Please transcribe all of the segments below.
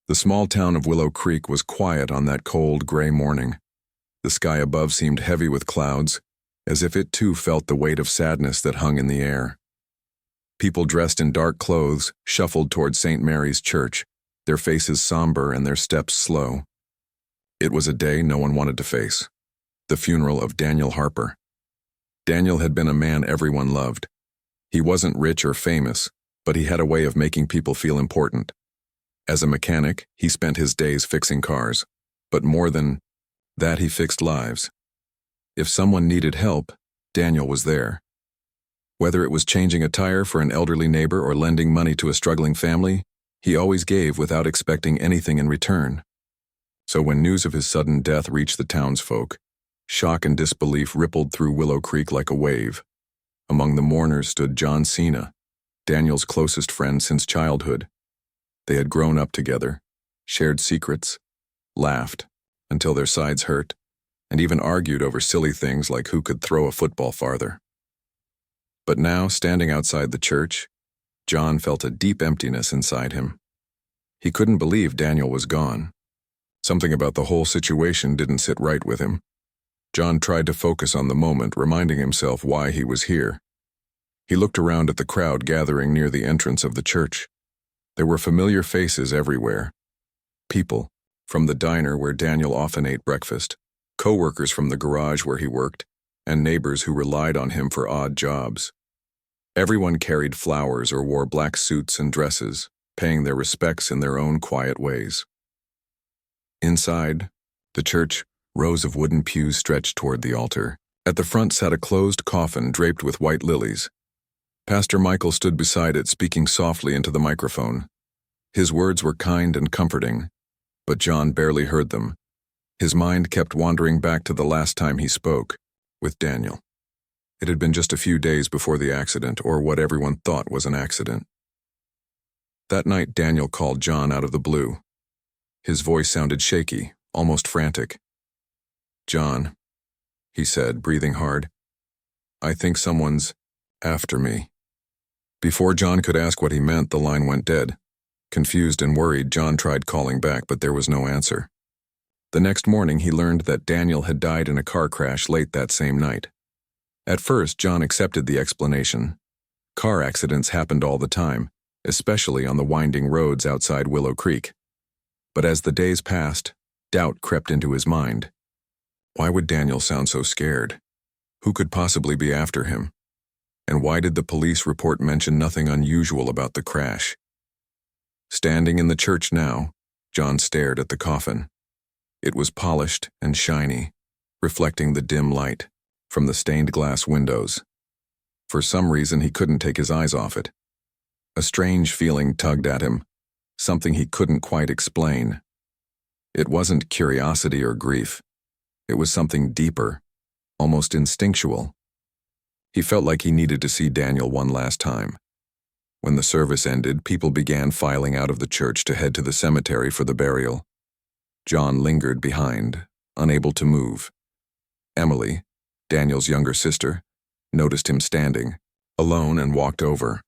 The small town of Willow Creek was quiet on that cold, gray morning. The sky above seemed heavy with clouds, as if it too felt the weight of sadness that hung in the air. People dressed in dark clothes shuffled toward St. Mary's Church, their faces somber and their steps slow. It was a day no one wanted to face. The funeral of Daniel Harper. Daniel had been a man everyone loved. He wasn't rich or famous, but he had a way of making people feel important. As a mechanic, he spent his days fixing cars, but more than that, he fixed lives. If someone needed help, Daniel was there. Whether it was changing a tire for an elderly neighbor or lending money to a struggling family, he always gave without expecting anything in return. So when news of his sudden death reached the townsfolk, shock and disbelief rippled through Willow Creek like a wave. Among the mourners stood Cina, Daniel's closest friend since childhood. They had grown up together, shared secrets, laughed until their sides hurt, and even argued over silly things like who could throw a football farther. But now, standing outside the church, John felt a deep emptiness inside him. He couldn't believe Daniel was gone. Something about the whole situation didn't sit right with him. John tried to focus on the moment, reminding himself why he was here. He looked around at the crowd gathering near the entrance of the church. There were familiar faces everywhere. People from the diner where Daniel often ate breakfast, co-workers from the garage where he worked, and neighbors who relied on him for odd jobs. Everyone carried flowers or wore black suits and dresses, paying their respects in their own quiet ways. Inside the church, rows of wooden pews stretched toward the altar. At the front sat a closed coffin draped with white lilies. Pastor Michael stood beside it, speaking softly into the microphone. His words were kind and comforting, but John barely heard them. His mind kept wandering back to the last time he spoke, with Daniel. It had been just a few days before the accident, or what everyone thought was an accident. That night, Daniel called John out of the blue. His voice sounded shaky, almost frantic. "John," he said, breathing hard, "I think someone's after me." Before John could ask what he meant, the line went dead. Confused and worried, John tried calling back, but there was no answer. The next morning, he learned that Daniel had died in a car crash late that same night. At first, John accepted the explanation. Car accidents happened all the time, especially on the winding roads outside Willow Creek. But as the days passed, doubt crept into his mind. Why would Daniel sound so scared? Who could possibly be after him? And why did the police report mention nothing unusual about the crash? Standing in the church now, John stared at the coffin. It was polished and shiny, reflecting the dim light from the stained glass windows. For some reason, he couldn't take his eyes off it. A strange feeling tugged at him, something he couldn't quite explain. It wasn't curiosity or grief. It was something deeper, almost instinctual. He felt like he needed to see Daniel one last time. When the service ended, people began filing out of the church to head to the cemetery for the burial. John lingered behind, unable to move. Emily, Daniel's younger sister, noticed him standing, alone, and walked over.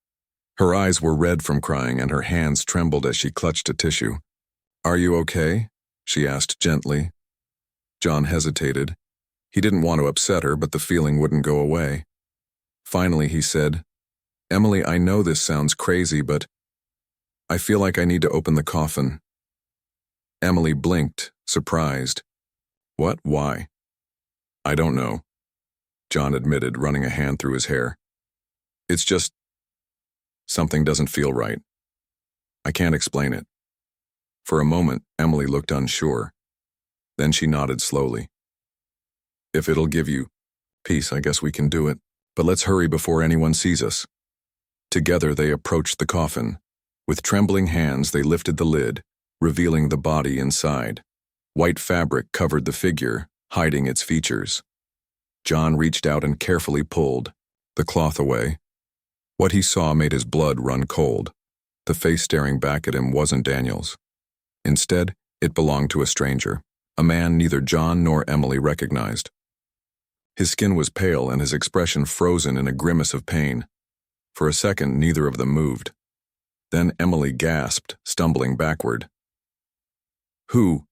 Her eyes were red from crying and her hands trembled as she clutched a tissue. "Are you okay?" she asked gently. John hesitated. He didn't want to upset her, but the feeling wouldn't go away. Finally, he said, "Emily, I know this sounds crazy, but I feel like I need to open the coffin." Emily blinked, surprised. "What? Why?" "I don't know," John admitted, running a hand through his hair. "It's just something doesn't feel right. I can't explain it." For a moment, Emily looked unsure. Then she nodded slowly. "If it'll give you peace, I guess we can do it. But let's hurry before anyone sees us." Together they approached the coffin. With trembling hands they lifted the lid, revealing the body inside. White fabric covered the figure, hiding its features. John reached out and carefully pulled the cloth away. What he saw made his blood run cold. The face staring back at him wasn't Daniel's. Instead, it belonged to a stranger, a man neither John nor Emily recognized. His skin was pale and his expression frozen in a grimace of pain. For a second, neither of them moved. Then Emily gasped, stumbling backward. Who?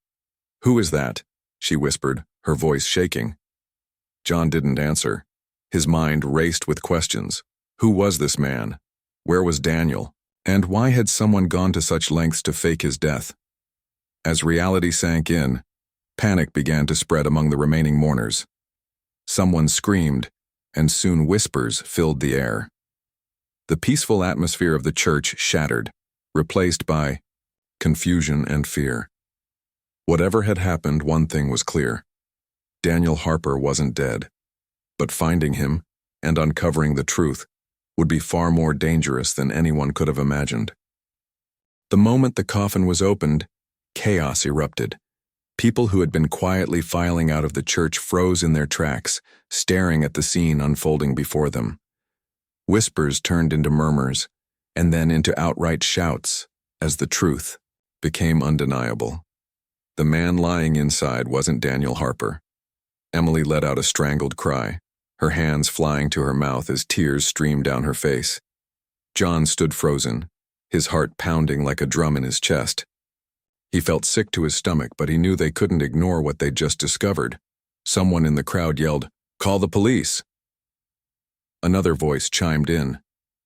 Who is that? She whispered, her voice shaking. John didn't answer. His mind raced with questions. Who was this man? Where was Daniel? And why had someone gone to such lengths to fake his death? As reality sank in, panic began to spread among the remaining mourners. Someone screamed, and soon whispers filled the air. The peaceful atmosphere of the church shattered, replaced by confusion and fear. Whatever had happened, one thing was clear. Daniel Harper wasn't dead, but finding him and uncovering the truth would be far more dangerous than anyone could have imagined. The moment the coffin was opened, chaos erupted. People who had been quietly filing out of the church froze in their tracks, staring at the scene unfolding before them. Whispers turned into murmurs, and then into outright shouts, as the truth became undeniable. The man lying inside wasn't Daniel Harper. Emily let out a strangled cry, her hands flying to her mouth as tears streamed down her face. John stood frozen, his heart pounding like a drum in his chest. He felt sick to his stomach, but he knew they couldn't ignore what they'd just discovered. Someone in the crowd yelled, "Call the police!" Another voice chimed in,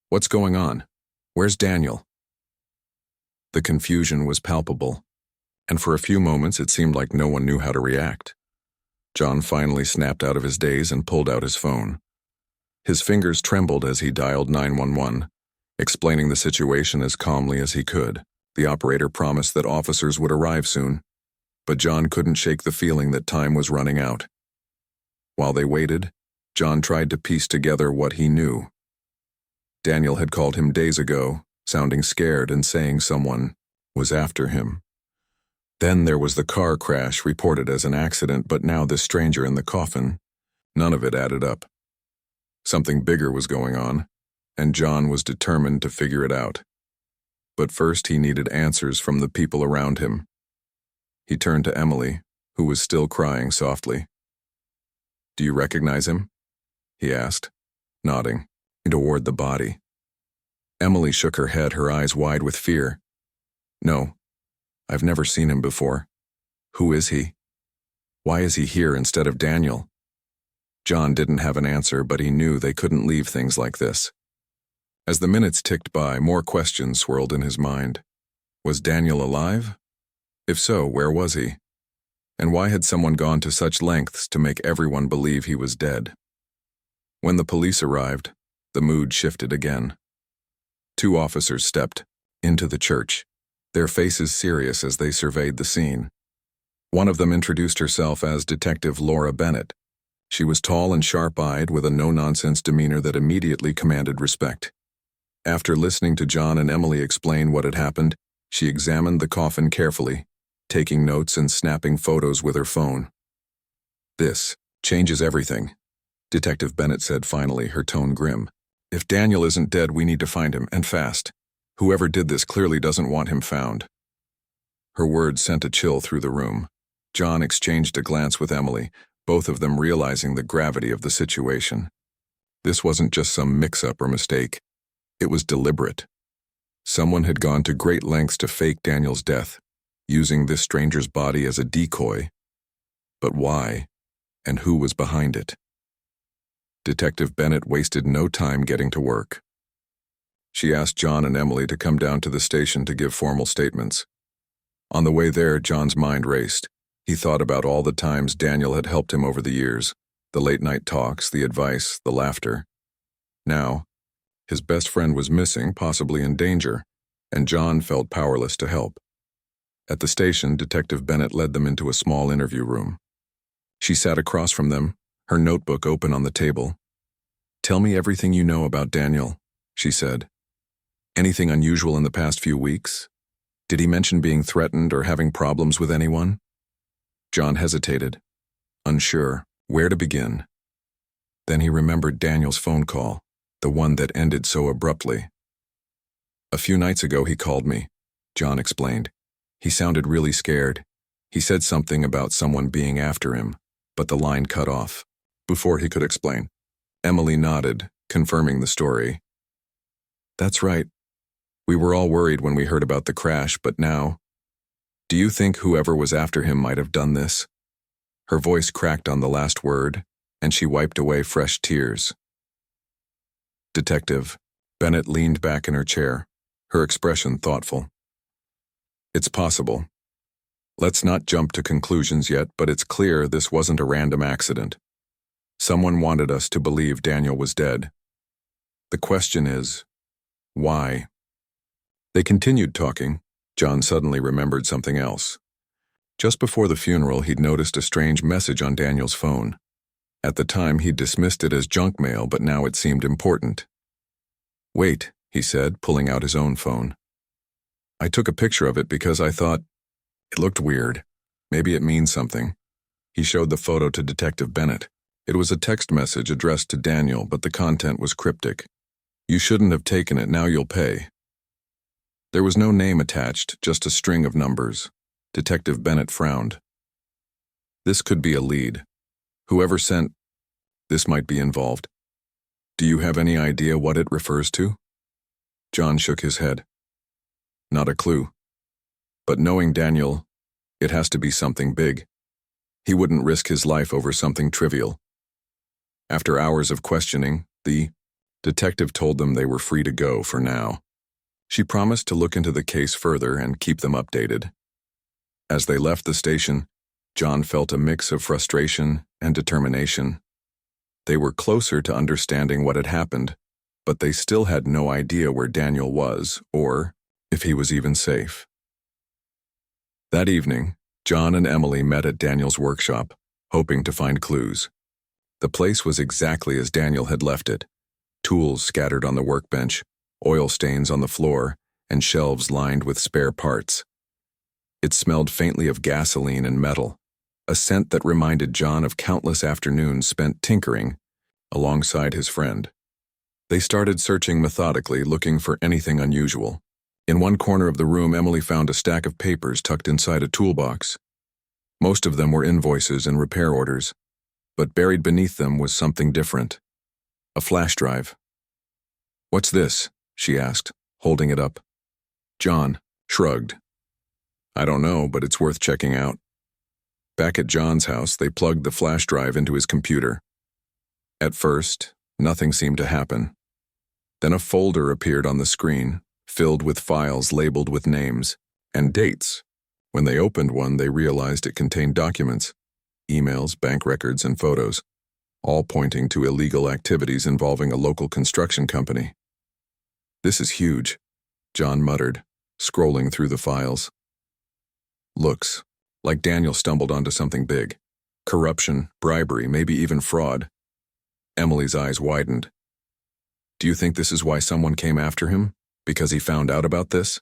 "What's going on? Where's Daniel?" The confusion was palpable, and for a few moments it seemed like no one knew how to react. John finally snapped out of his daze and pulled out his phone. His fingers trembled as he dialed 911, explaining the situation as calmly as he could. The operator promised that officers would arrive soon, but John couldn't shake the feeling that time was running out. While they waited, John tried to piece together what he knew. Daniel had called him days ago, sounding scared and saying someone was after him. Then there was the car crash reported as an accident, but now this stranger in the coffin. None of it added up. Something bigger was going on, and John was determined to figure it out. But first he needed answers from the people around him. He turned to Emily, who was still crying softly. "Do you recognize him?" he asked, nodding toward the body. Emily shook her head, her eyes wide with fear. "No, I've never seen him before. Who is he? Why is he here instead of Daniel?" John didn't have an answer, but he knew they couldn't leave things like this. As the minutes ticked by, more questions swirled in his mind. Was Daniel alive? If so, where was he? And why had someone gone to such lengths to make everyone believe he was dead? When the police arrived, the mood shifted again. Two officers stepped into the church, their faces serious as they surveyed the scene. One of them introduced herself as Detective Laura Bennett. She was tall and sharp-eyed with a no-nonsense demeanor that immediately commanded respect. After listening to John and Emily explain what had happened, she examined the coffin carefully, taking notes and snapping photos with her phone. "This changes everything," Detective Bennett said finally, her tone grim. "If Daniel isn't dead, we need to find him, and fast. Whoever did this clearly doesn't want him found." Her words sent a chill through the room. John exchanged a glance with Emily, both of them realizing the gravity of the situation. This wasn't just some mix-up or mistake. It was deliberate. Someone had gone to great lengths to fake Daniel's death, using this stranger's body as a decoy. But why, and who was behind it? Detective Bennett wasted no time getting to work. She asked John and Emily to come down to the station to give formal statements. On the way there, John's mind raced. He thought about all the times Daniel had helped him over the years, the late-night talks, the advice, the laughter. Now, his best friend was missing, possibly in danger, and John felt powerless to help. At the station, Detective Bennett led them into a small interview room. She sat across from them, her notebook open on the table. "Tell me everything you know about Daniel," she said. "Anything unusual in the past few weeks? Did he mention being threatened or having problems with anyone?" John hesitated, unsure where to begin. Then he remembered Daniel's phone call, the one that ended so abruptly. "A few nights ago he called me," John explained. "He sounded really scared. He said something about someone being after him, but the line cut off." Before he could explain, Emily nodded, confirming the story. "That's right. We were all worried when we heard about the crash, but now..." Do you think whoever was after him might have done this? Her voice cracked on the last word, and she wiped away fresh tears. Detective Bennett leaned back in her chair, her expression thoughtful. It's possible. Let's not jump to conclusions yet, but it's clear this wasn't a random accident. Someone wanted us to believe Daniel was dead. The question is, why? They continued talking. John suddenly remembered something else. Just before the funeral, he'd noticed a strange message on Daniel's phone. At the time, he'd dismissed it as junk mail, but now it seemed important. Wait, he said, pulling out his own phone. I took a picture of it because I thought it looked weird. Maybe it means something. He showed the photo to Detective Bennett. It was a text message addressed to Daniel, but the content was cryptic. You shouldn't have taken it, now you'll pay. There was no name attached, just a string of numbers. Detective Bennett frowned. This could be a lead. Whoever sent this might be involved. Do you have any idea what it refers to? John shook his head. Not a clue. But knowing Daniel, it has to be something big. He wouldn't risk his life over something trivial. After hours of questioning, the detective told them they were free to go for now. She promised to look into the case further and keep them updated. As they left the station, John felt a mix of frustration and determination. They were closer to understanding what had happened, but they still had no idea where Daniel was or if he was even safe. That evening, John and Emily met at Daniel's workshop, hoping to find clues. The place was exactly as Daniel had left it. Tools scattered on the workbench, oil stains on the floor, and shelves lined with spare parts. It smelled faintly of gasoline and metal, a scent that reminded John of countless afternoons spent tinkering alongside his friend. They started searching methodically, looking for anything unusual. In one corner of the room, Emily found a stack of papers tucked inside a toolbox. Most of them were invoices and repair orders, but buried beneath them was something different. A flash drive. What's this? She asked, holding it up. John shrugged. I don't know, but it's worth checking out. Back at John's house, they plugged the flash drive into his computer. At first, nothing seemed to happen. Then a folder appeared on the screen, filled with files labeled with names and dates. When they opened one, they realized it contained documents, emails, bank records, and photos, all pointing to illegal activities involving a local construction company. This is huge, John muttered, scrolling through the files. Looks like Daniel stumbled onto something big. Corruption, bribery, maybe even fraud. Emily's eyes widened. Do you think this is why someone came after him? Because he found out about this?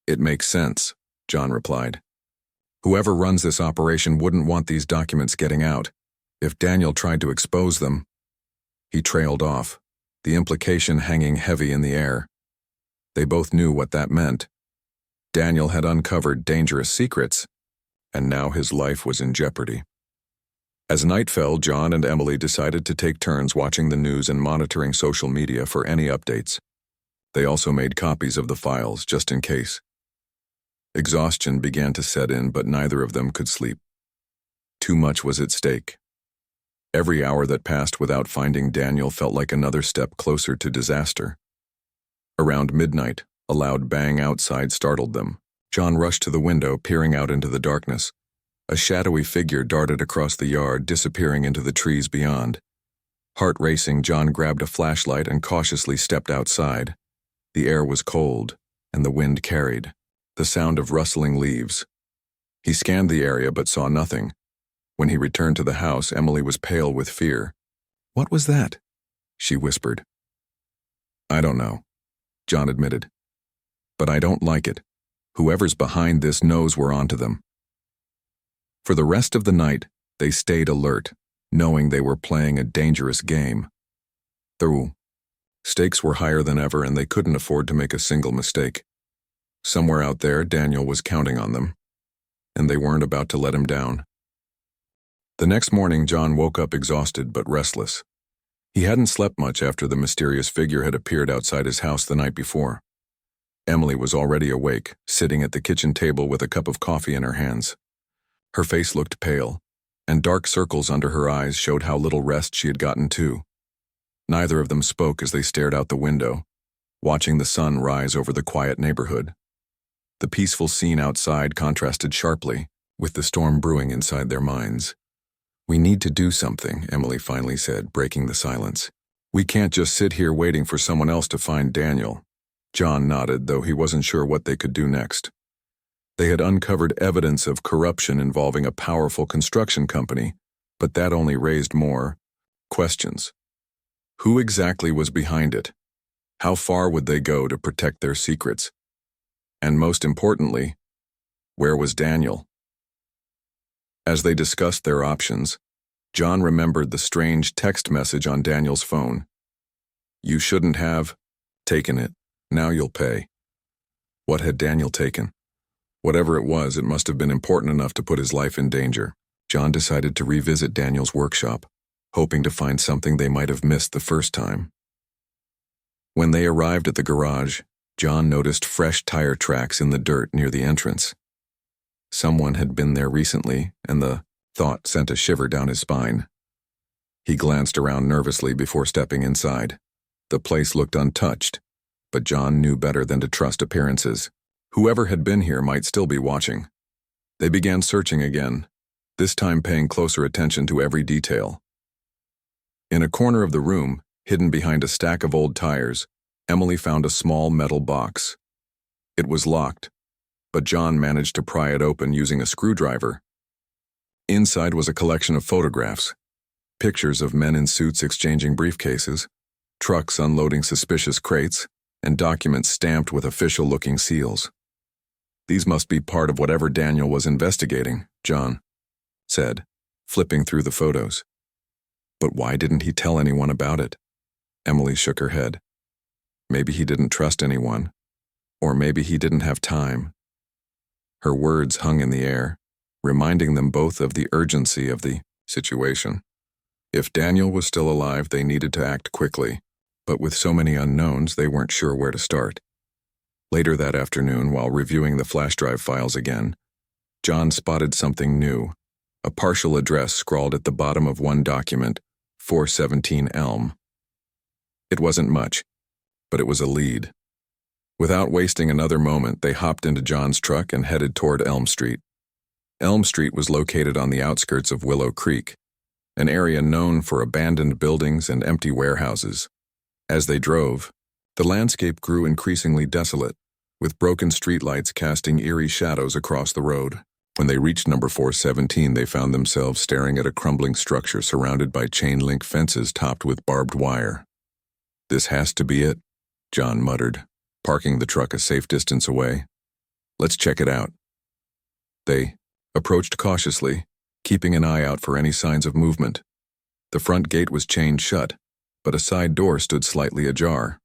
It makes sense, John replied. Whoever runs this operation wouldn't want these documents getting out. If Daniel tried to expose them, he trailed off, the implication hanging heavy in the air. They both knew what that meant. Daniel had uncovered dangerous secrets, and now his life was in jeopardy. As night fell, John and Emily decided to take turns watching the news and monitoring social media for any updates. They also made copies of the files, just in case. Exhaustion began to set in, but neither of them could sleep. Too much was at stake. Every hour that passed without finding Daniel felt like another step closer to disaster. Around midnight, a loud bang outside startled them. John rushed to the window, peering out into the darkness. A shadowy figure darted across the yard, disappearing into the trees beyond. Heart racing, John grabbed a flashlight and cautiously stepped outside. The air was cold, and the wind carried the sound of rustling leaves. He scanned the area but saw nothing. When he returned to the house, Emily was pale with fear. What was that? She whispered. I don't know, John admitted. But I don't like it. Whoever's behind this knows we're onto them. For the rest of the night, they stayed alert, knowing they were playing a dangerous game. The stakes were higher than ever, and they couldn't afford to make a single mistake. Somewhere out there, Daniel was counting on them, and they weren't about to let him down. The next morning, John woke up exhausted but restless. He hadn't slept much after the mysterious figure had appeared outside his house the night before. Emily was already awake, sitting at the kitchen table with a cup of coffee in her hands. Her face looked pale, and dark circles under her eyes showed how little rest she had gotten too. Neither of them spoke as they stared out the window, watching the sun rise over the quiet neighborhood. The peaceful scene outside contrasted sharply with the storm brewing inside their minds. "We need to do something," Emily finally said, breaking the silence. "We can't just sit here waiting for someone else to find Daniel." John nodded, though he wasn't sure what they could do next. They had uncovered evidence of corruption involving a powerful construction company, but that only raised more questions. Who exactly was behind it? How far would they go to protect their secrets? And most importantly, where was Daniel? As they discussed their options, John remembered the strange text message on Daniel's phone. "You shouldn't have taken it. Now you'll pay." What had Daniel taken? Whatever it was, it must have been important enough to put his life in danger. John decided to revisit Daniel's workshop, hoping to find something they might have missed the first time. When they arrived at the garage, John noticed fresh tire tracks in the dirt near the entrance. Someone had been there recently, and the thought sent a shiver down his spine. He glanced around nervously before stepping inside. The place looked untouched, but John knew better than to trust appearances. Whoever had been here might still be watching. They began searching again, this time paying closer attention to every detail. In a corner of the room, hidden behind a stack of old tires, Emily found a small metal box. It was locked, but John managed to pry it open using a screwdriver. Inside was a collection of photographs, pictures of men in suits exchanging briefcases, trucks unloading suspicious crates, and documents stamped with official-looking seals. "These must be part of whatever Daniel was investigating," John said, flipping through the photos. "But why didn't he tell anyone about it?" Emily shook her head. Maybe he didn't trust anyone, or maybe he didn't have time. Her words hung in the air, reminding them both of the urgency of the situation. If Daniel was still alive, they needed to act quickly, but with so many unknowns, they weren't sure where to start. Later that afternoon, while reviewing the flash drive files again, John spotted something new, a partial address scrawled at the bottom of one document, 417 Elm. It wasn't much, but it was a lead. Without wasting another moment, they hopped into John's truck and headed toward Elm Street. Elm Street was located on the outskirts of Willow Creek, an area known for abandoned buildings and empty warehouses. As they drove, the landscape grew increasingly desolate, with broken streetlights casting eerie shadows across the road. When they reached number 417, they found themselves staring at a crumbling structure surrounded by chain-link fences topped with barbed wire. "This has to be it," John muttered, parking the truck a safe distance away. "Let's check it out." They approached cautiously, keeping an eye out for any signs of movement. The front gate was chained shut, but a side door stood slightly ajar.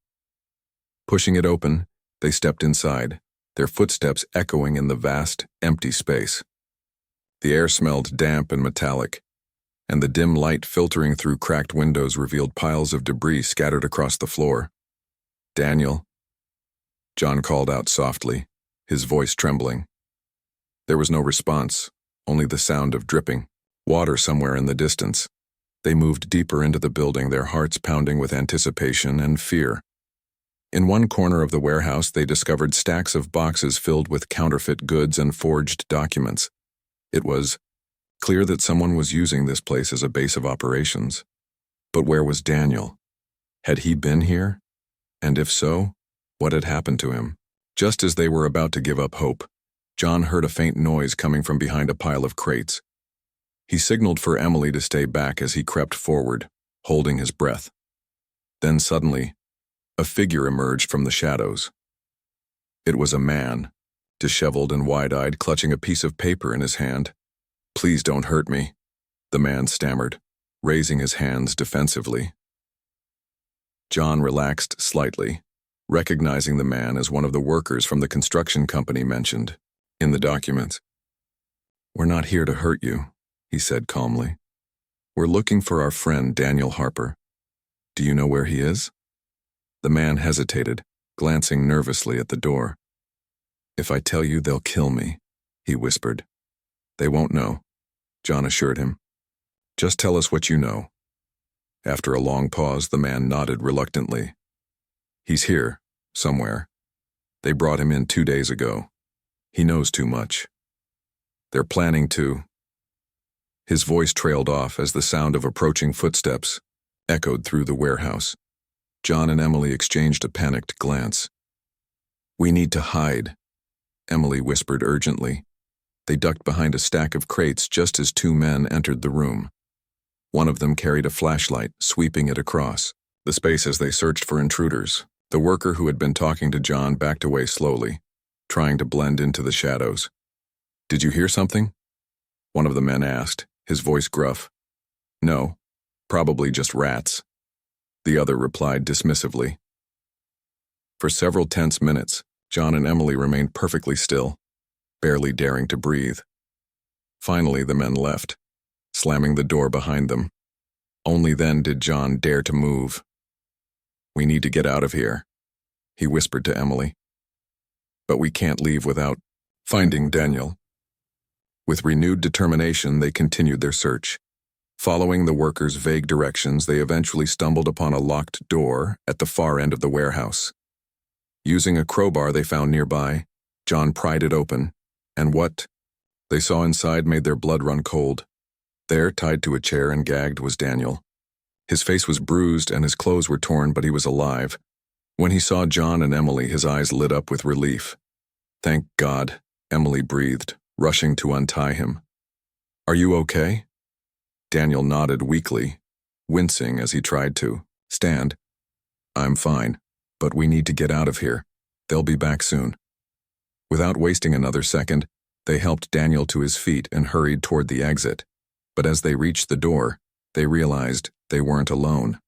Pushing it open, they stepped inside, their footsteps echoing in the vast, empty space. The air smelled damp and metallic, and the dim light filtering through cracked windows revealed piles of debris scattered across the floor. "Daniel," John called out softly, his voice trembling. There was no response, only the sound of dripping water somewhere in the distance. They moved deeper into the building, their hearts pounding with anticipation and fear. In one corner of the warehouse, they discovered stacks of boxes filled with counterfeit goods and forged documents. It was clear that someone was using this place as a base of operations. But where was Daniel? Had he been here? And if so, what had happened to him? Just as they were about to give up hope, John heard a faint noise coming from behind a pile of crates. He signaled for Emily to stay back as he crept forward, holding his breath. Then suddenly, a figure emerged from the shadows. It was a man, disheveled and wide-eyed, clutching a piece of paper in his hand. "Please don't hurt me," the man stammered, raising his hands defensively. John relaxed slightly, recognizing the man as one of the workers from the construction company mentioned in the documents. "We're not here to hurt you," he said calmly. "We're looking for our friend Daniel Harper. Do you know where he is?" The man hesitated, glancing nervously at the door. "If I tell you, they'll kill me," he whispered. "They won't know," John assured him. "Just tell us what you know." After a long pause, the man nodded reluctantly. "He's here, somewhere. They brought him in 2 days ago. He knows too much. They're planning to—" His voice trailed off as the sound of approaching footsteps echoed through the warehouse. John and Emily exchanged a panicked glance. "We need to hide," Emily whispered urgently. They ducked behind a stack of crates just as 2 men entered the room. One of them carried a flashlight, sweeping it across the space as they searched for intruders. The worker who had been talking to John backed away slowly, trying to blend into the shadows. "Did you hear something?" one of the men asked, his voice gruff. "No, probably just rats," the other replied dismissively. For several tense minutes, John and Emily remained perfectly still, barely daring to breathe. Finally, the men left, slamming the door behind them. Only then did John dare to move. "We need to get out of here," he whispered to Emily. "But we can't leave without finding Daniel." With renewed determination, they continued their search. Following the workers' vague directions, they eventually stumbled upon a locked door at the far end of the warehouse. Using a crowbar they found nearby, John pried it open, and what they saw inside made their blood run cold. There, tied to a chair and gagged, was Daniel. His face was bruised and his clothes were torn, but he was alive. When he saw John and Emily, his eyes lit up with relief. "Thank God," Emily breathed, rushing to untie him. "Are you okay?" Daniel nodded weakly, wincing as he tried to stand. "I'm fine, but we need to get out of here. They'll be back soon." Without wasting another second, they helped Daniel to his feet and hurried toward the exit. But as they reached the door, they realized they weren't alone.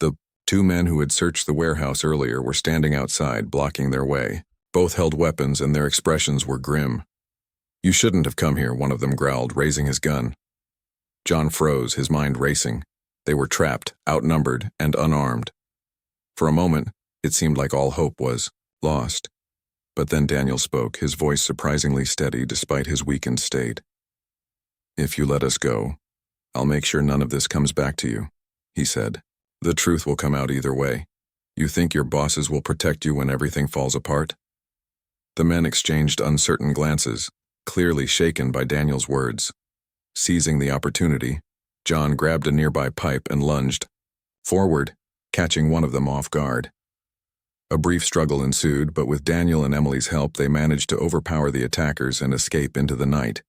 The 2 men who had searched the warehouse earlier were standing outside, blocking their way. Both held weapons and their expressions were grim. "You shouldn't have come here," one of them growled, raising his gun. John froze, his mind racing. They were trapped, outnumbered, and unarmed. For a moment, it seemed like all hope was lost. But then Daniel spoke, his voice surprisingly steady despite his weakened state. "If you let us go, I'll make sure none of this comes back to you," he said. "The truth will come out either way. You think your bosses will protect you when everything falls apart?" The men exchanged uncertain glances, clearly shaken by Daniel's words. Seizing the opportunity, John grabbed a nearby pipe and lunged forward, catching one of them off guard. A brief struggle ensued, but with Daniel and Emily's help, they managed to overpower the attackers and escape into the night.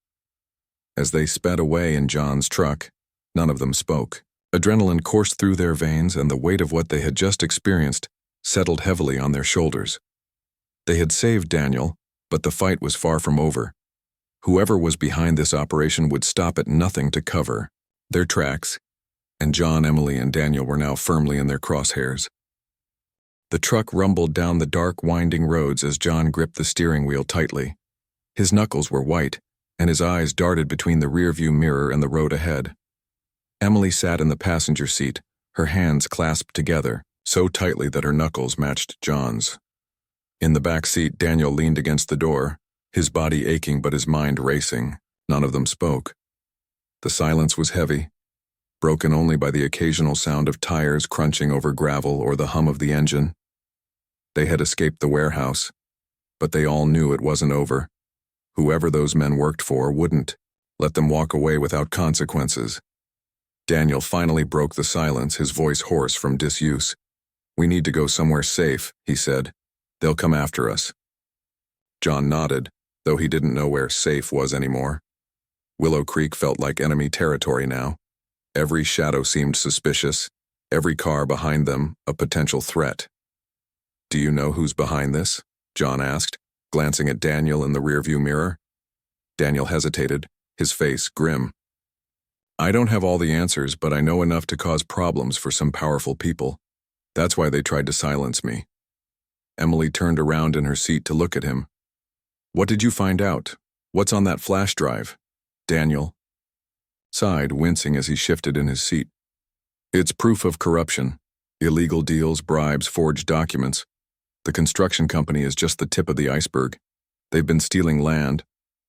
As they sped away in John's truck, none of them spoke. Adrenaline coursed through their veins, and the weight of what they had just experienced settled heavily on their shoulders. They had saved Daniel, but the fight was far from over. Whoever was behind this operation would stop at nothing to cover their tracks, and John, Emily, and Daniel were now firmly in their crosshairs. The truck rumbled down the dark, winding roads as John gripped the steering wheel tightly. His knuckles were white, and his eyes darted between the rearview mirror and the road ahead. Emily sat in the passenger seat, her hands clasped together, so tightly that her knuckles matched John's. In the back seat, Daniel leaned against the door, his body aching but his mind racing. None of them spoke. The silence was heavy, broken only by the occasional sound of tires crunching over gravel or the hum of the engine. They had escaped the warehouse, but they all knew it wasn't over. Whoever those men worked for wouldn't let them walk away without consequences. Daniel finally broke the silence, his voice hoarse from disuse. "We need to go somewhere safe," he said. "They'll come after us." John nodded, though he didn't know where safe was anymore. Willow Creek felt like enemy territory now. Every shadow seemed suspicious, every car behind them a potential threat. "Do you know who's behind this?" John asked, glancing at Daniel in the rearview mirror. Daniel hesitated, his face grim. "I don't have all the answers, but I know enough to cause problems for some powerful people. That's why they tried to silence me." Emily turned around in her seat to look at him. "What did you find out? What's on that flash drive?" Daniel sighed, wincing as he shifted in his seat. "It's proof of corruption. Illegal deals, bribes, forged documents. The construction company is just the tip of the iceberg. They've been stealing land,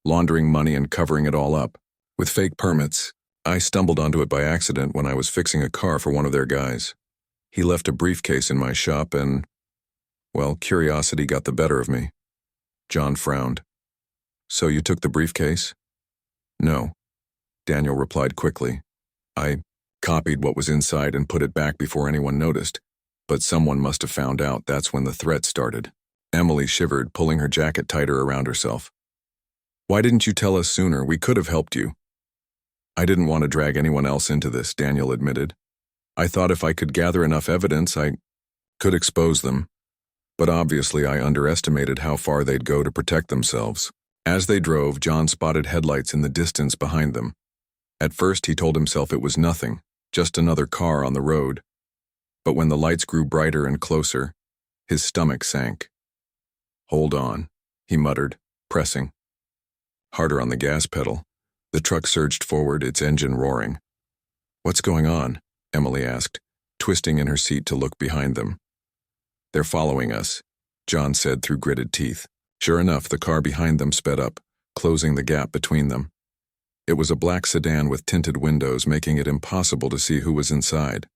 laundering money and covering it all up with fake permits. I stumbled onto it by accident when I was fixing a car for one of their guys. He left a briefcase in my shop and, well, curiosity got the better of me. John frowned. So you took the briefcase? No, Daniel replied quickly. I copied what was inside and put it back before anyone noticed, but someone must have found out. That's when the threat started. Emily shivered, pulling her jacket tighter around herself. Why didn't you tell us sooner? We could have helped you. I didn't want to drag anyone else into this, Daniel admitted. I thought if I could gather enough evidence, I could expose them. But obviously I underestimated how far they'd go to protect themselves. As they drove, John spotted headlights in the distance behind them. At first he told himself it was nothing, just another car on the road. But when the lights grew brighter and closer, his stomach sank. Hold on, he muttered, pressing harder on the gas pedal. The truck surged forward, its engine roaring. What's going on? Emily asked, twisting in her seat to look behind them. They're following us, John said through gritted teeth. Sure enough, the car behind them sped up, closing the gap between them. It was a black sedan with tinted windows, making it impossible to see who was inside.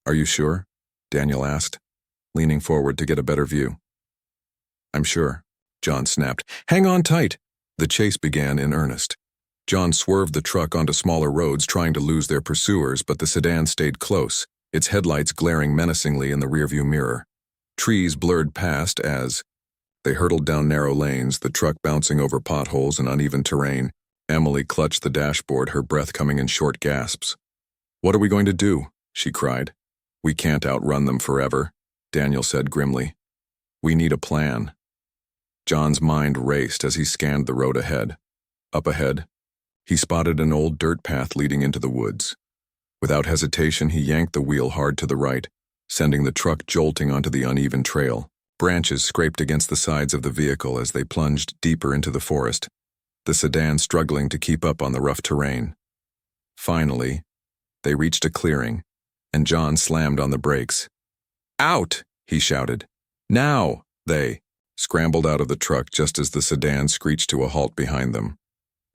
Are you sure? Daniel asked, leaning forward to get a better view. I'm sure, John snapped. Hang on tight! The chase began in earnest. John swerved the truck onto smaller roads, trying to lose their pursuers, but the sedan stayed close, its headlights glaring menacingly in the rearview mirror. Trees blurred past as they hurtled down narrow lanes, the truck bouncing over potholes and uneven terrain. Emily clutched the dashboard, her breath coming in short gasps. What are we going to do? She cried. We can't outrun them forever, Daniel said grimly. We need a plan. John's mind raced as he scanned the road ahead. Up ahead, he spotted an old dirt path leading into the woods. Without hesitation, he yanked the wheel hard to the right, sending the truck jolting onto the uneven trail. Branches scraped against the sides of the vehicle as they plunged deeper into the forest, the sedan struggling to keep up on the rough terrain. Finally, they reached a clearing, and John slammed on the brakes. Out! He shouted. Now! They scrambled out of the truck just as the sedan screeched to a halt behind them.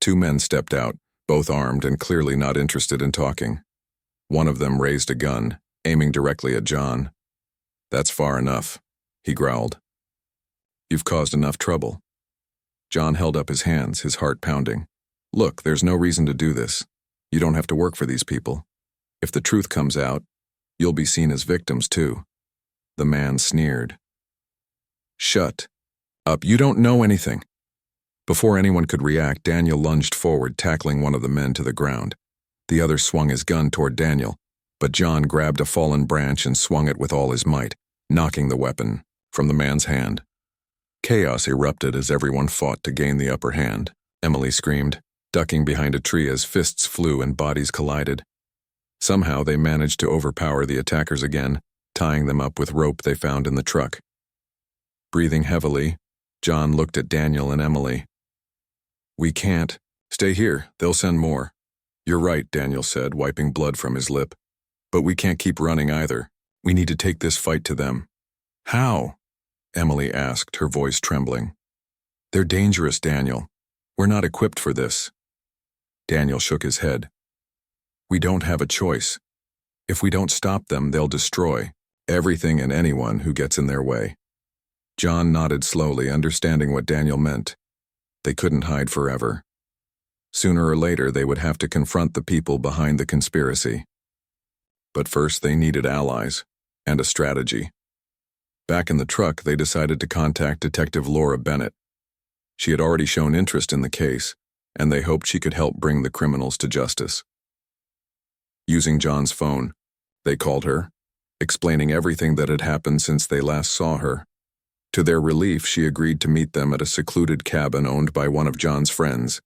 Two men stepped out, both armed and clearly not interested in talking. One of them raised a gun, aiming directly at John. That's far enough, he growled. You've caused enough trouble. John held up his hands, his heart pounding. Look, there's no reason to do this. You don't have to work for these people. If the truth comes out, you'll be seen as victims too. The man sneered. Shut up, you don't know anything. Before anyone could react, Daniel lunged forward, tackling one of the men to the ground. The other swung his gun toward Daniel, but John grabbed a fallen branch and swung it with all his might, knocking the weapon from the man's hand. Chaos erupted as everyone fought to gain the upper hand. Emily screamed, ducking behind a tree as fists flew and bodies collided. Somehow they managed to overpower the attackers again, tying them up with rope they found in the truck. Breathing heavily, John looked at Daniel and Emily. We can't. Stay here, they'll send more. You're right, Daniel said, wiping blood from his lip. But we can't keep running either. We need to take this fight to them. How? Emily asked, her voice trembling. They're dangerous, Daniel. We're not equipped for this. Daniel shook his head. We don't have a choice. If we don't stop them, they'll destroy everything and anyone who gets in their way. John nodded slowly, understanding what Daniel meant. They couldn't hide forever. Sooner or later, they would have to confront the people behind the conspiracy. But first, they needed allies and a strategy. Back in the truck, they decided to contact Detective Laura Bennett. She had already shown interest in the case, and they hoped she could help bring the criminals to justice. Using John's phone, they called her, explaining everything that had happened since they last saw her. To their relief, she agreed to meet them at a secluded cabin owned by one of John's friends.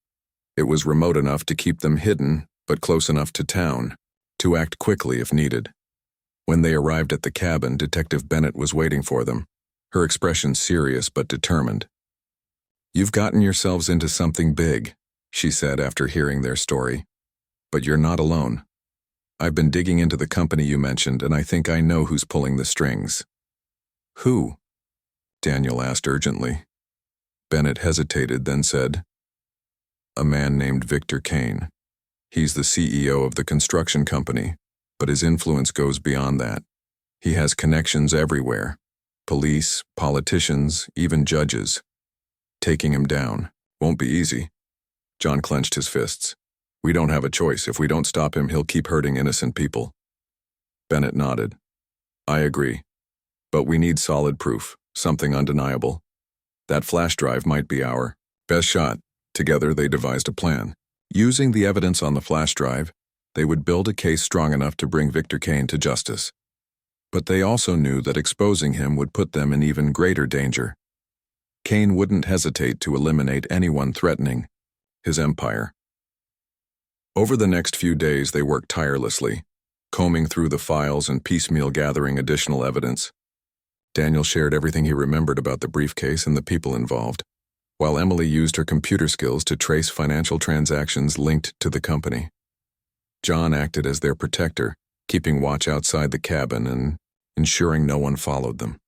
It was remote enough to keep them hidden, but close enough to town, to act quickly if needed. When they arrived at the cabin, Detective Bennett was waiting for them, her expression serious but determined. You've gotten yourselves into something big, she said after hearing their story. But you're not alone. I've been digging into the company you mentioned, and I think I know who's pulling the strings. Who? Daniel asked urgently. Bennett hesitated, then said, "A man named Victor Kane. He's the CEO of the construction company, but his influence goes beyond that. He has connections everywhere. Police, politicians, even judges. Taking him down won't be easy." John clenched his fists. "We don't have a choice. If we don't stop him, he'll keep hurting innocent people." Bennett nodded. "I agree. But we need solid proof, something undeniable. That flash drive might be our best shot." Together they devised a plan. Using the evidence on the flash drive, they would build a case strong enough to bring Victor Kane to justice. But they also knew that exposing him would put them in even greater danger. Kane wouldn't hesitate to eliminate anyone threatening his empire. Over the next few days they worked tirelessly, combing through the files and piecemeal gathering additional evidence. Daniel shared everything he remembered about the briefcase and the people involved, while Emily used her computer skills to trace financial transactions linked to the company. John acted as their protector, keeping watch outside the cabin and ensuring no one followed them.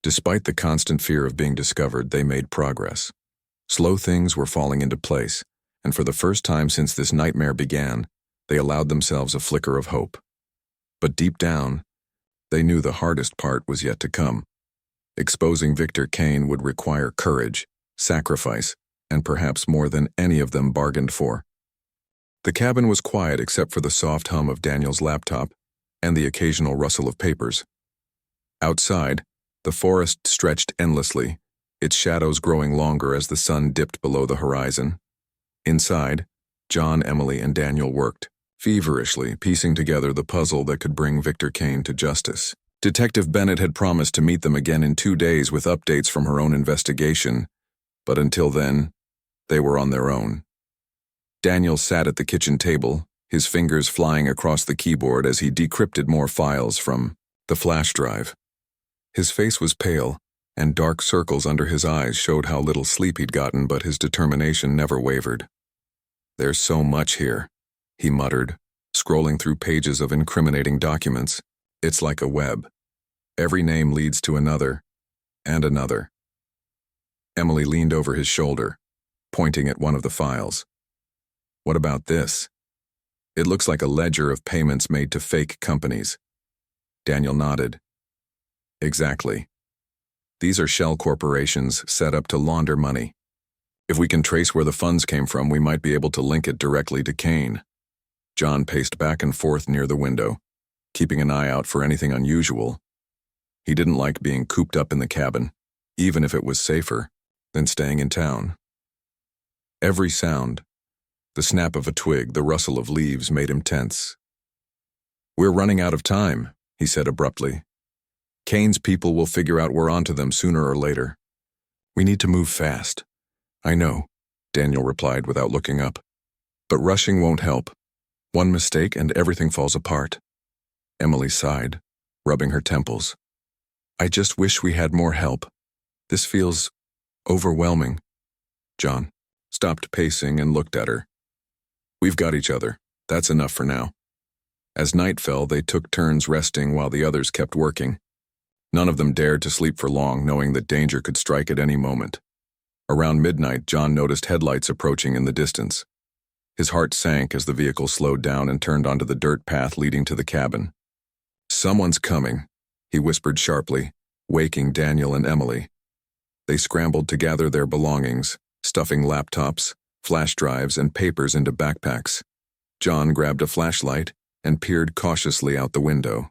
Despite the constant fear of being discovered, they made progress. Slow things were falling into place, and for the first time since this nightmare began, they allowed themselves a flicker of hope. But deep down, they knew the hardest part was yet to come. Exposing Victor Kane would require courage, sacrifice, and perhaps more than any of them bargained for. The cabin was quiet except for the soft hum of Daniel's laptop and the occasional rustle of papers. Outside, the forest stretched endlessly, its shadows growing longer as the sun dipped below the horizon. Inside, John, Emily, and Daniel worked, feverishly piecing together the puzzle that could bring Victor Kane to justice. Detective Bennett had promised to meet them again in 2 days with updates from her own investigation, but until then, they were on their own. Daniel sat at the kitchen table, his fingers flying across the keyboard as he decrypted more files from the flash drive. His face was pale, and dark circles under his eyes showed how little sleep he'd gotten, but his determination never wavered. "There's so much here," he muttered, scrolling through pages of incriminating documents. "It's like a web. Every name leads to another, and another." Emily leaned over his shoulder, pointing at one of the files. "What about this? It looks like a ledger of payments made to fake companies." Daniel nodded. "Exactly. These are shell corporations set up to launder money. If we can trace where the funds came from, we might be able to link it directly to Kane." John paced back and forth near the window, keeping an eye out for anything unusual. He didn't like being cooped up in the cabin, even if it was safer than staying in town. Every sound, the snap of a twig, the rustle of leaves, made him tense. "We're running out of time," he said abruptly. "Kane's people will figure out we're onto them sooner or later. We need to move fast." "I know," Daniel replied without looking up. "But rushing won't help. One mistake and everything falls apart." Emily sighed, rubbing her temples. "I just wish we had more help. This feels overwhelming." John stopped pacing and looked at her. "We've got each other. That's enough for now." As night fell, they took turns resting while the others kept working. None of them dared to sleep for long, knowing that danger could strike at any moment. Around midnight, John noticed headlights approaching in the distance. His heart sank as the vehicle slowed down and turned onto the dirt path leading to the cabin. "Someone's coming," he whispered sharply, waking Daniel and Emily. They scrambled to gather their belongings, stuffing laptops, flash drives, and papers into backpacks. John grabbed a flashlight and peered cautiously out the window.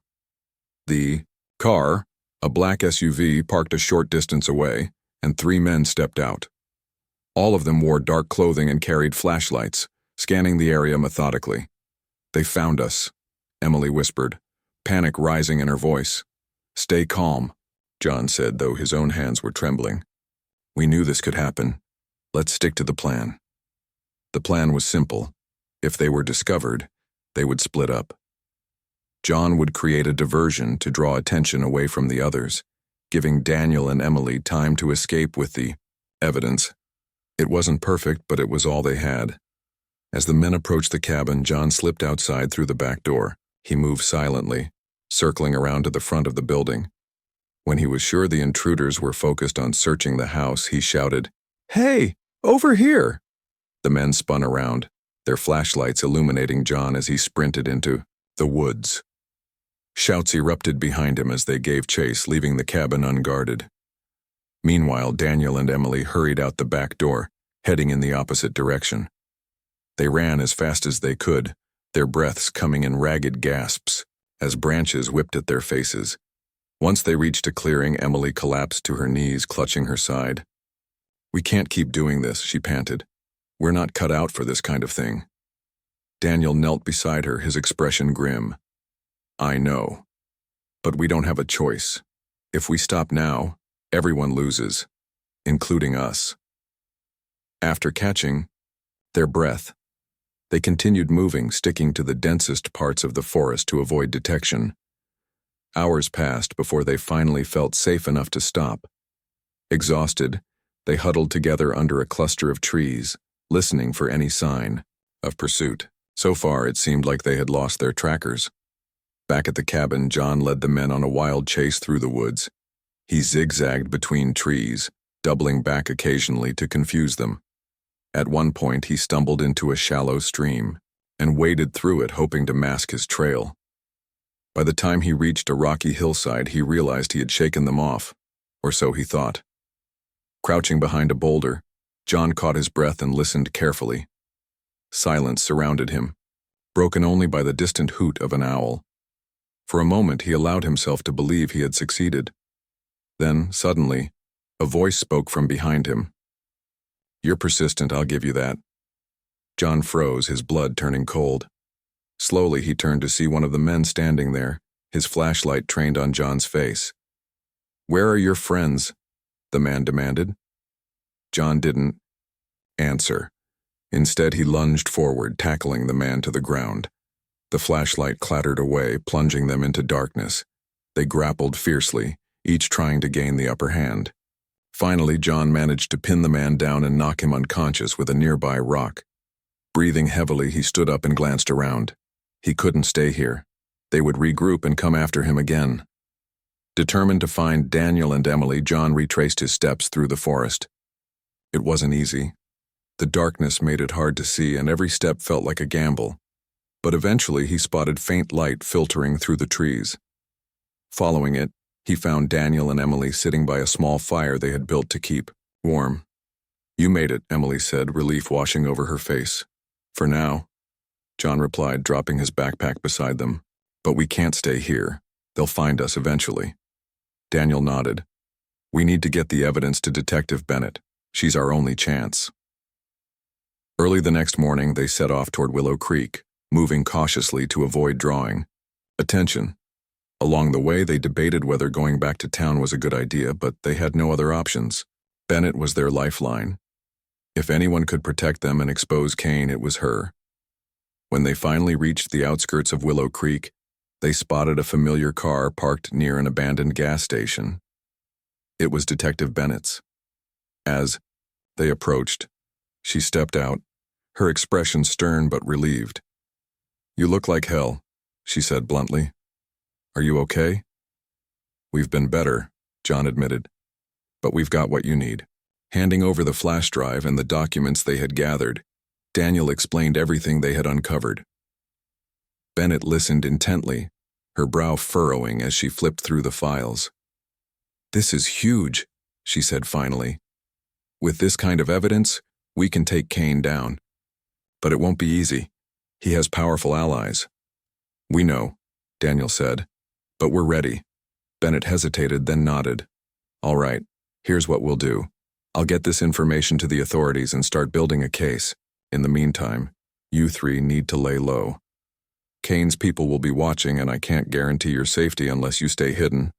The car, a black SUV, parked a short distance away, and 3 men stepped out. All of them wore dark clothing and carried flashlights, scanning the area methodically. "They found us," Emily whispered, panic rising in her voice. "Stay calm," John said, though his own hands were trembling. "We knew this could happen. Let's stick to the plan." The plan was simple. If they were discovered, they would split up. John would create a diversion to draw attention away from the others, giving Daniel and Emily time to escape with the evidence. It wasn't perfect, but it was all they had. As the men approached the cabin, John slipped outside through the back door. He moved silently, circling around to the front of the building. When he was sure the intruders were focused on searching the house, he shouted, "Hey, over here!" The men spun around, their flashlights illuminating John as he sprinted into the woods. Shouts erupted behind him as they gave chase, leaving the cabin unguarded. Meanwhile, Daniel and Emily hurried out the back door, heading in the opposite direction. They ran as fast as they could, their breaths coming in ragged gasps as branches whipped at their faces. Once they reached a clearing, Emily collapsed to her knees, clutching her side. "We can't keep doing this," she panted. "We're not cut out for this kind of thing." Daniel knelt beside her, his expression grim. "I know. But we don't have a choice. If we stop now, everyone loses, including us." After catching their breath, they continued moving, sticking to the densest parts of the forest to avoid detection. Hours passed before they finally felt safe enough to stop. Exhausted, they huddled together under a cluster of trees, listening for any sign of pursuit. So far, it seemed like they had lost their trackers. Back at the cabin, John led the men on a wild chase through the woods. He zigzagged between trees, doubling back occasionally to confuse them. At one point, he stumbled into a shallow stream and waded through it, hoping to mask his trail. By the time he reached a rocky hillside, he realized he had shaken them off, or so he thought. Crouching behind a boulder, John caught his breath and listened carefully. Silence surrounded him, broken only by the distant hoot of an owl. For a moment, he allowed himself to believe he had succeeded. Then, suddenly, a voice spoke from behind him. "You're persistent, I'll give you that." John froze, his blood turning cold. Slowly, he turned to see one of the men standing there, his flashlight trained on John's face. "Where are your friends?" the man demanded. John didn't answer. Instead, he lunged forward, tackling the man to the ground. The flashlight clattered away, plunging them into darkness. They grappled fiercely, each trying to gain the upper hand. Finally, John managed to pin the man down and knock him unconscious with a nearby rock. Breathing heavily, he stood up and glanced around. He couldn't stay here. They would regroup and come after him again. Determined to find Daniel and Emily, John retraced his steps through the forest. It wasn't easy. The darkness made it hard to see, and every step felt like a gamble. But eventually, he spotted faint light filtering through the trees. Following it, he found Daniel and Emily sitting by a small fire they had built to keep warm. "You made it," Emily said, relief washing over her face. "For now," John replied, dropping his backpack beside them. "But we can't stay here. They'll find us eventually." Daniel nodded. "We need to get the evidence to Detective Bennett. She's our only chance." Early the next morning, they set off toward Willow Creek, moving cautiously to avoid drawing attention. Along the way, they debated whether going back to town was a good idea, but they had no other options. Bennett was their lifeline. If anyone could protect them and expose Kane, it was her. When they finally reached the outskirts of Willow Creek, they spotted a familiar car parked near an abandoned gas station. It was Detective Bennett's. As they approached, she stepped out, her expression stern but relieved. "You look like hell," she said bluntly. "Are you okay?" "We've been better," John admitted. "But we've got what you need." Handing over the flash drive and the documents they had gathered, Daniel explained everything they had uncovered. Bennett listened intently, her brow furrowing as she flipped through the files. "This is huge," she said finally. "With this kind of evidence, we can take Kane down. But it won't be easy. He has powerful allies." "We know," Daniel said, "but we're ready." Bennett hesitated, then nodded. "All right, here's what we'll do. I'll get this information to the authorities and start building a case. In the meantime, you three need to lay low. Kane's people will be watching, and I can't guarantee your safety unless you stay hidden."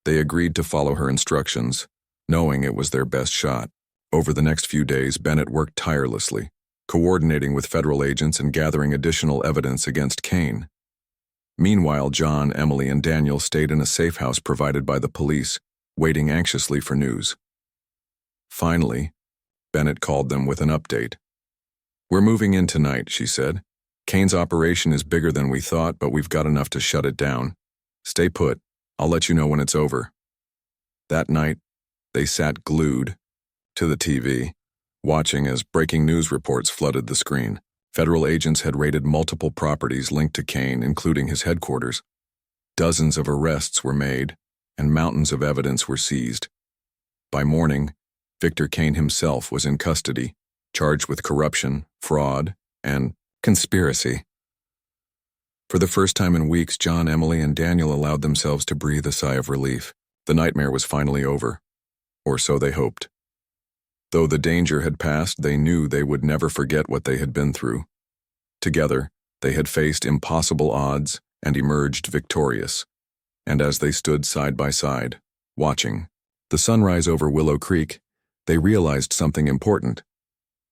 They agreed to follow her instructions, knowing it was their best shot. Over the next few days, Bennett worked tirelessly, coordinating with federal agents and gathering additional evidence against Kane. Meanwhile, John, Emily, and Daniel stayed in a safe house provided by the police, waiting anxiously for news. Finally, Bennett called them with an update. "We're moving in tonight," she said. "Kane's operation is bigger than we thought, but we've got enough to shut it down. Stay put. I'll let you know when it's over." That night, they sat glued to the TV, watching as breaking news reports flooded the screen. Federal agents had raided multiple properties linked to Kane, including his headquarters. Dozens of arrests were made, and mountains of evidence were seized. By morning, Victor Kane himself was in custody, charged with corruption, fraud, and conspiracy. For the first time in weeks, John, Emily, and Daniel allowed themselves to breathe a sigh of relief. The nightmare was finally over, or so they hoped. Though the danger had passed, they knew they would never forget what they had been through. Together, they had faced impossible odds and emerged victorious. And as they stood side by side, watching the sunrise over Willow Creek, they realized something important.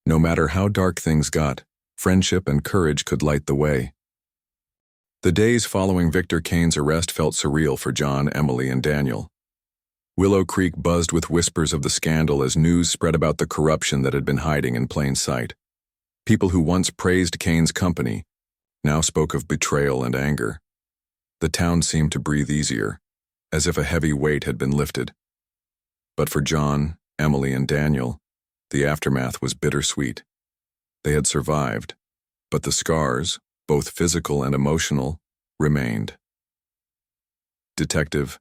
No matter how dark things got, friendship and courage could light the way. The days following Victor Kane's arrest felt surreal for John, Emily, and Daniel. Willow Creek buzzed with whispers of the scandal as news spread about the corruption that had been hiding in plain sight. People who once praised Kane's company now spoke of betrayal and anger. The town seemed to breathe easier, as if a heavy weight had been lifted. But for John, Emily, and Daniel, the aftermath was bittersweet. They had survived, but the scars, both physical and emotional, remained. Detective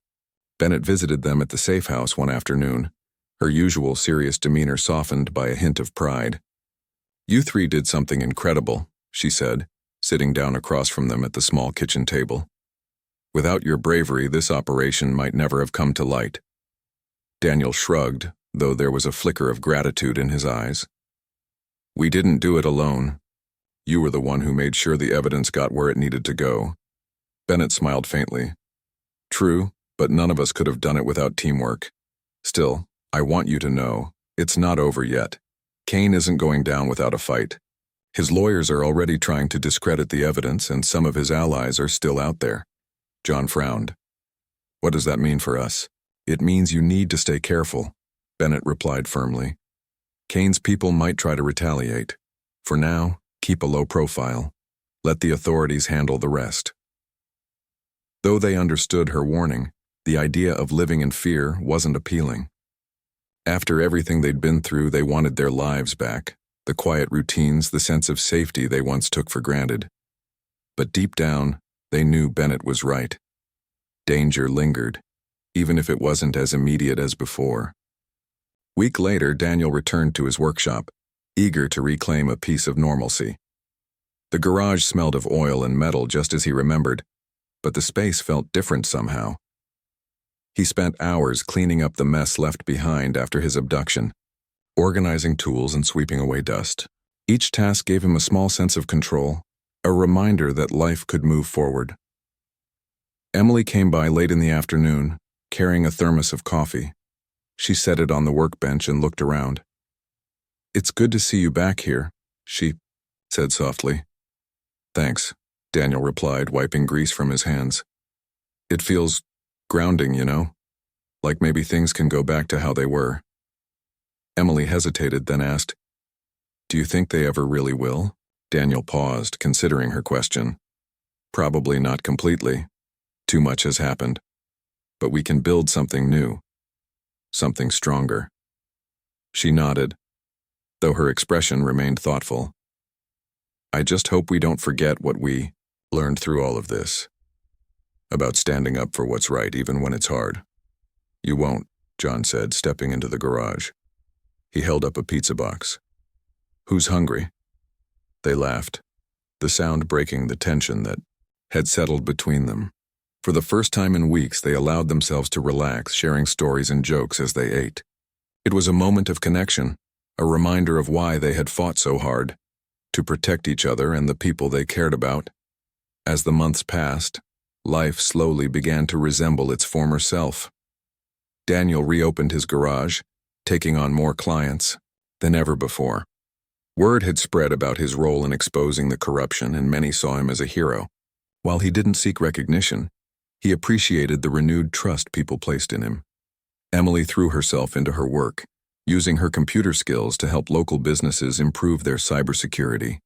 Bennett visited them at the safe house one afternoon, her usual serious demeanor softened by a hint of pride. "You three did something incredible," she said, sitting down across from them at the small kitchen table. "Without your bravery, this operation might never have come to light." Daniel shrugged, though there was a flicker of gratitude in his eyes. "We didn't do it alone. You were the one who made sure the evidence got where it needed to go." Bennett smiled faintly. "True, but none of us could have done it without teamwork. Still, I want you to know, it's not over yet. Kane isn't going down without a fight. His lawyers are already trying to discredit the evidence, and some of his allies are still out there." John frowned. "What does that mean for us?" "It means you need to stay careful," Bennett replied firmly. "Kane's people might try to retaliate. For now, keep a low profile. Let the authorities handle the rest." Though they understood her warning, the idea of living in fear wasn't appealing. After everything they'd been through, they wanted their lives back, the quiet routines, the sense of safety they once took for granted. But deep down, they knew Bennett was right. Danger lingered, even if it wasn't as immediate as before. Week later, Daniel returned to his workshop, eager to reclaim a piece of normalcy. The garage smelled of oil and metal just as he remembered, but the space felt different somehow. He spent hours cleaning up the mess left behind after his abduction, organizing tools and sweeping away dust. Each task gave him a small sense of control, a reminder that life could move forward. Emily came by late in the afternoon, carrying a thermos of coffee. She set it on the workbench and looked around. "It's good to see you back here," she said softly. "Thanks," Daniel replied, wiping grease from his hands. "It feels grounding, you know? Like maybe things can go back to how they were." Emily hesitated, then asked, "Do you think they ever really will?" Daniel paused, considering her question. "Probably not completely. Too much has happened. But we can build something new. Something stronger." She nodded, though her expression remained thoughtful. "I just hope we don't forget what we learned through all of this. About standing up for what's right even when it's hard." "You won't," John said, stepping into the garage. He held up a pizza box. "Who's hungry?" They laughed, the sound breaking the tension that had settled between them. For the first time in weeks, they allowed themselves to relax, sharing stories and jokes as they ate. It was a moment of connection, a reminder of why they had fought so hard, to protect each other and the people they cared about. As the months passed, life slowly began to resemble its former self. Daniel reopened his garage, taking on more clients than ever before. Word had spread about his role in exposing the corruption, and many saw him as a hero. While he didn't seek recognition, he appreciated the renewed trust people placed in him. Emily threw herself into her work, using her computer skills to help local businesses improve their cybersecurity.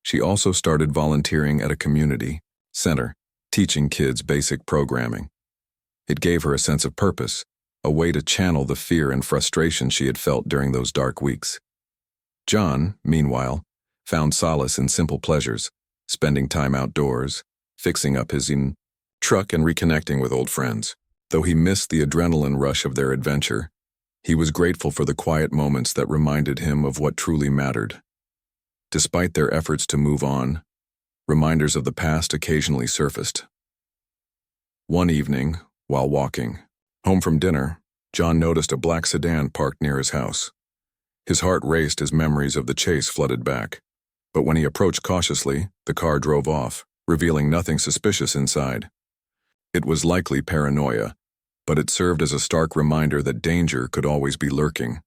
She also started volunteering at a community center, teaching kids basic programming. It gave her a sense of purpose, a way to channel the fear and frustration she had felt during those dark weeks. John, meanwhile, found solace in simple pleasures, spending time outdoors, fixing up his truck and reconnecting with old friends. Though he missed the adrenaline rush of their adventure, he was grateful for the quiet moments that reminded him of what truly mattered. Despite their efforts to move on, reminders of the past occasionally surfaced. One evening, while walking home from dinner, John noticed a black sedan parked near his house. His heart raced as memories of the chase flooded back. But when he approached cautiously, the car drove off, revealing nothing suspicious inside. It was likely paranoia, but it served as a stark reminder that danger could always be lurking.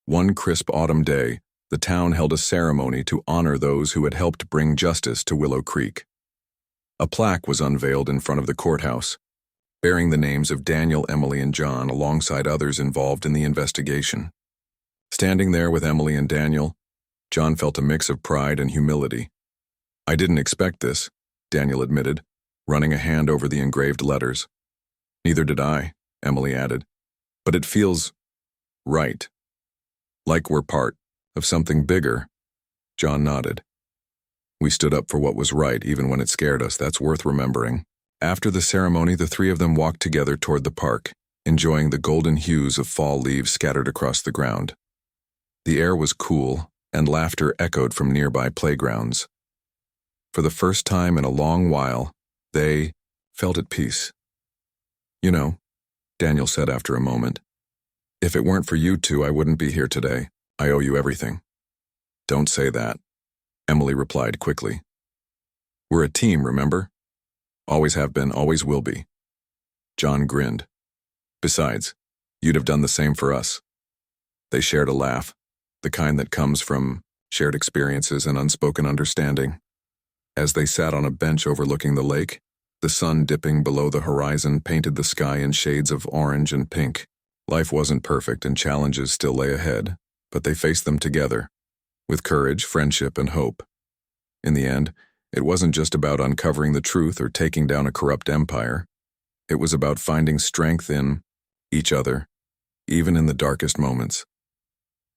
One crisp autumn day, the town held a ceremony to honor those who had helped bring justice to Willow Creek. A plaque was unveiled in front of the courthouse, bearing the names of Daniel, Emily, and John alongside others involved in the investigation. Standing there with Emily and Daniel, John felt a mix of pride and humility. "I didn't expect this," Daniel admitted, running a hand over the engraved letters. "Neither did I," Emily added. "But it feels right. Like we're part of something bigger." John nodded. "We stood up for what was right even when it scared us. That's worth remembering." After the ceremony, the three of them walked together toward the park, enjoying the golden hues of fall leaves scattered across the ground. The air was cool, and laughter echoed from nearby playgrounds. For the first time in a long while, they felt at peace. "You know," Daniel said after a moment, "if it weren't for you two, I wouldn't be here today. I owe you everything." "Don't say that," Emily replied quickly. "We're a team, remember? Always have been, always will be." John grinned. "Besides, you'd have done the same for us." They shared a laugh, the kind that comes from shared experiences and unspoken understanding. As they sat on a bench overlooking the lake, the sun dipping below the horizon painted the sky in shades of orange and pink. Life wasn't perfect and challenges still lay ahead, but they faced them together, with courage, friendship, and hope. In the end, it wasn't just about uncovering the truth or taking down a corrupt empire. It was about finding strength in each other, even in the darkest moments.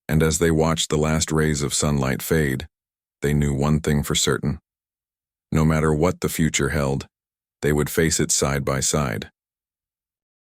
And as they watched the last rays of sunlight fade, they knew one thing for certain. No matter what the future held, they would face it side by side.